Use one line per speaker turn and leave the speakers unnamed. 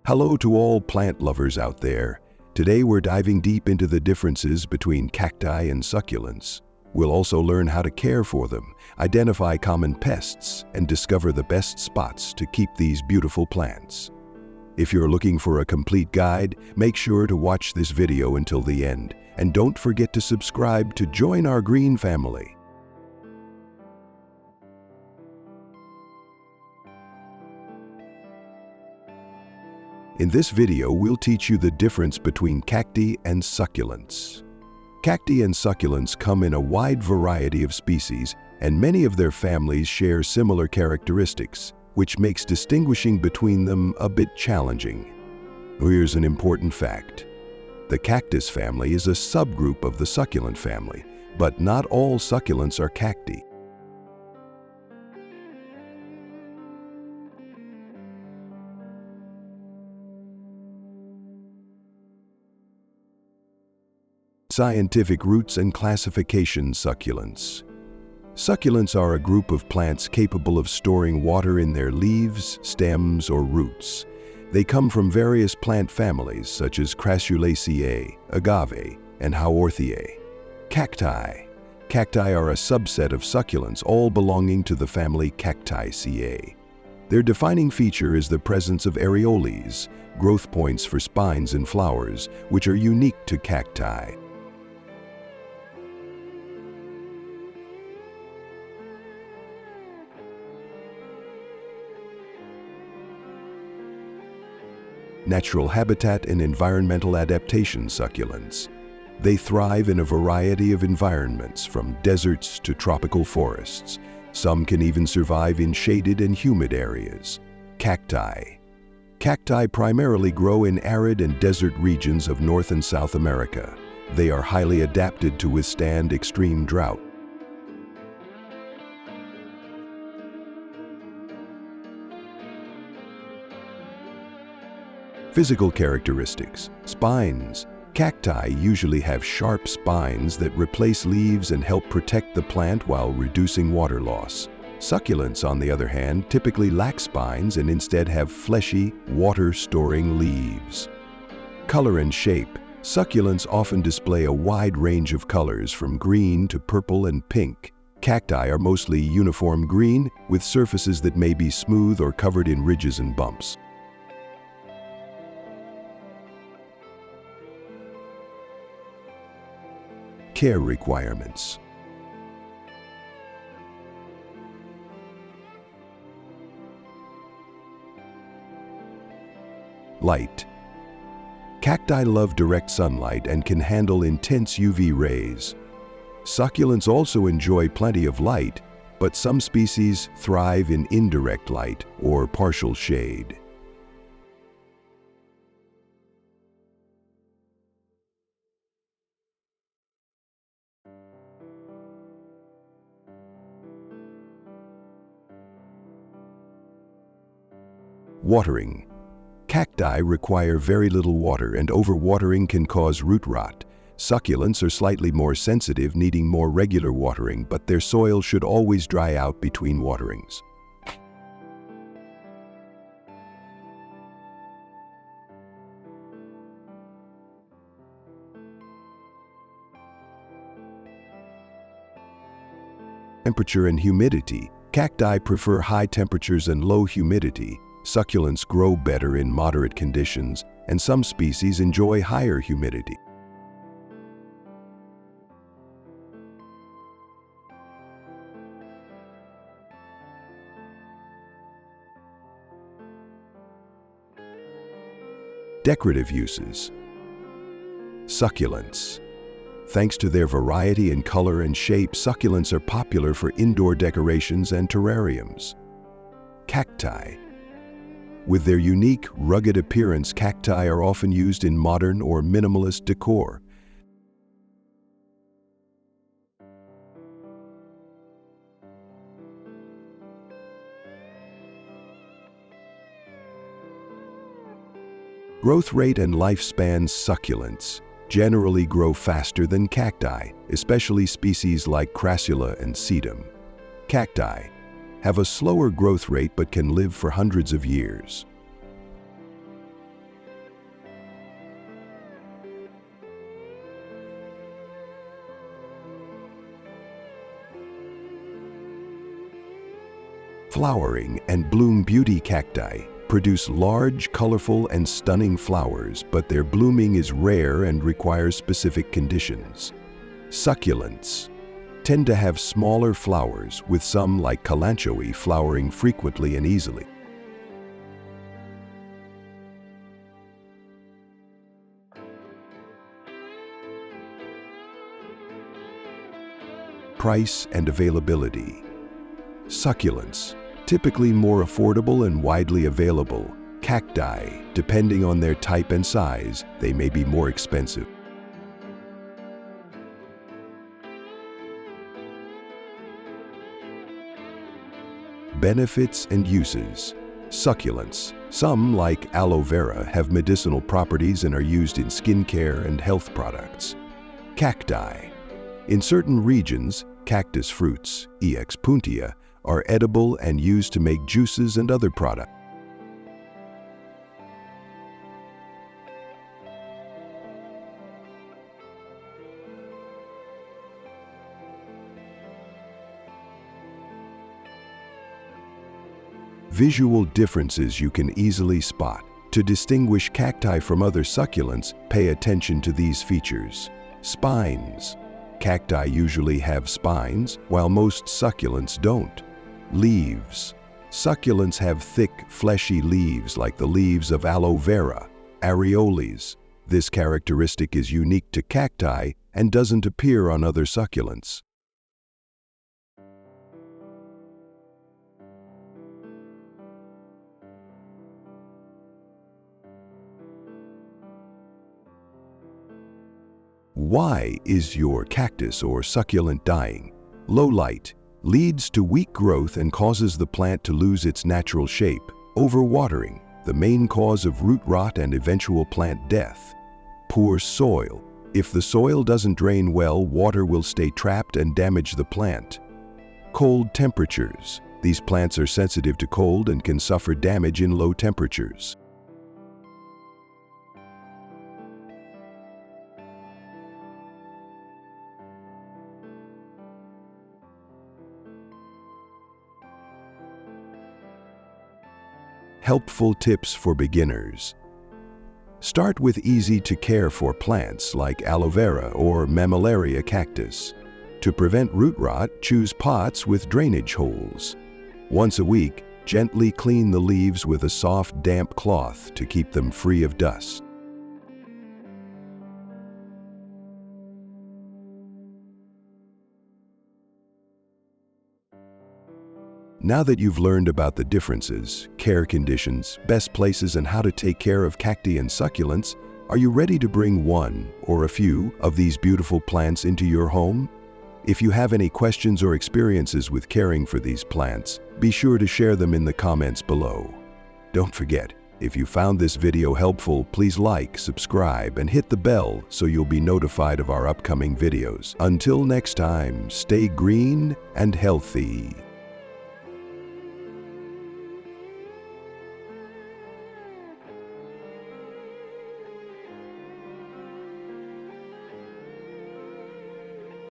Hello to all plant lovers out there. Today we're diving deep into the differences between cacti and succulents. We'll also learn how to care for them, identify common pests, and discover the best spots to keep these beautiful plants. If you're looking for a complete guide, make sure to watch this video until the end, and don't forget to subscribe to join our green family. In this video, we'll teach you the difference between cacti and succulents. Cacti and succulents come in a wide variety of species, and many of their families share similar characteristics, which makes distinguishing between them a bit challenging. Here's an important fact. The cactus family is a subgroup of the succulent family, but not all succulents are cacti. Scientific roots and classification. Succulents. Succulents are a group of plants capable of storing water in their leaves, stems, or roots. They come from various plant families such as Crassulaceae, Agave, and Haworthiae. Cacti. Cacti are a subset of succulents, all belonging to the family Cactiaceae. Their defining feature is the presence of areoles, growth points for spines and flowers, which are unique to cacti. Natural habitat and environmental adaptation. Succulents. They thrive in a variety of environments, from deserts to tropical forests. Some can even survive in shaded and humid areas. Cacti. Cacti primarily grow in arid and desert regions of North and South America. They are highly adapted to withstand extreme drought. Physical characteristics. Spines. Cacti usually have sharp spines that replace leaves and help protect the plant while reducing water loss. Succulents, on the other hand, typically lack spines and instead have fleshy, water-storing leaves. Color and shape. Succulents often display a wide range of colors, from green to purple and pink. Cacti are mostly uniform green, with surfaces that may be smooth or covered in ridges and bumps. Care requirements. Light. Cacti love direct sunlight and can handle intense UV rays. Succulents also enjoy plenty of light, but some species thrive in indirect light or partial shade. Watering. Cacti require very little water, and overwatering can cause root rot. Succulents are slightly more sensitive, needing more regular watering, but their soil should always dry out between waterings. Temperature and humidity. Cacti prefer high temperatures and low humidity. Succulents grow better in moderate conditions, and some species enjoy higher humidity. Decorative uses. Succulents. Thanks to their variety in color and shape, succulents are popular for indoor decorations and terrariums. Cacti. With their unique, rugged appearance, cacti are often used in modern or minimalist decor. Growth rate and lifespan. Succulents generally grow faster than cacti, especially species like Crassula and Sedum. Cacti have a slower growth rate but can live for hundreds of years. Flowering and bloom beauty cacti produce large, colorful, and stunning flowers, but their blooming is rare and requires specific conditions. Succulents tend to have smaller flowers, with some, like kalanchoe, flowering frequently and easily. Price and availability. Succulents, typically more affordable and widely available. Cacti, depending on their type and size, they may be more expensive. Benefits and uses. Succulents, some like aloe vera, have medicinal properties and are used in skincare and health products. Cacti. In certain regions, cactus fruits, Ex puntia, are edible and used to make juices and other products. Visual differences you can easily spot. To distinguish cacti from other succulents, pay attention to these features. Spines. Cacti usually have spines, while most succulents don't. Leaves. Succulents have thick, fleshy leaves like the leaves of aloe vera, areoles. This characteristic is unique to cacti and doesn't appear on other succulents. Why is your cactus or succulent dying? Low light leads to weak growth and causes the plant to lose its natural shape. Overwatering, the main cause of root rot and eventual plant death. Poor soil. If the soil doesn't drain well, water will stay trapped and damage the plant. Cold temperatures. These plants are sensitive to cold and can suffer damage in low temperatures. Helpful tips for beginners. Start with easy-to-care-for plants like aloe vera or mammillaria cactus. To prevent root rot, choose pots with drainage holes. Once a week, gently clean the leaves with a soft, damp cloth to keep them free of dust. Now that you've learned about the differences, care conditions, best places, and how to take care of cacti and succulents, are you ready to bring one or a few of these beautiful plants into your home? If you have any questions or experiences with caring for these plants, be sure to share them in the comments below. Don't forget, if you found this video helpful, please like, subscribe, and hit the bell so you'll be notified of our upcoming videos. Until next time, stay green and healthy.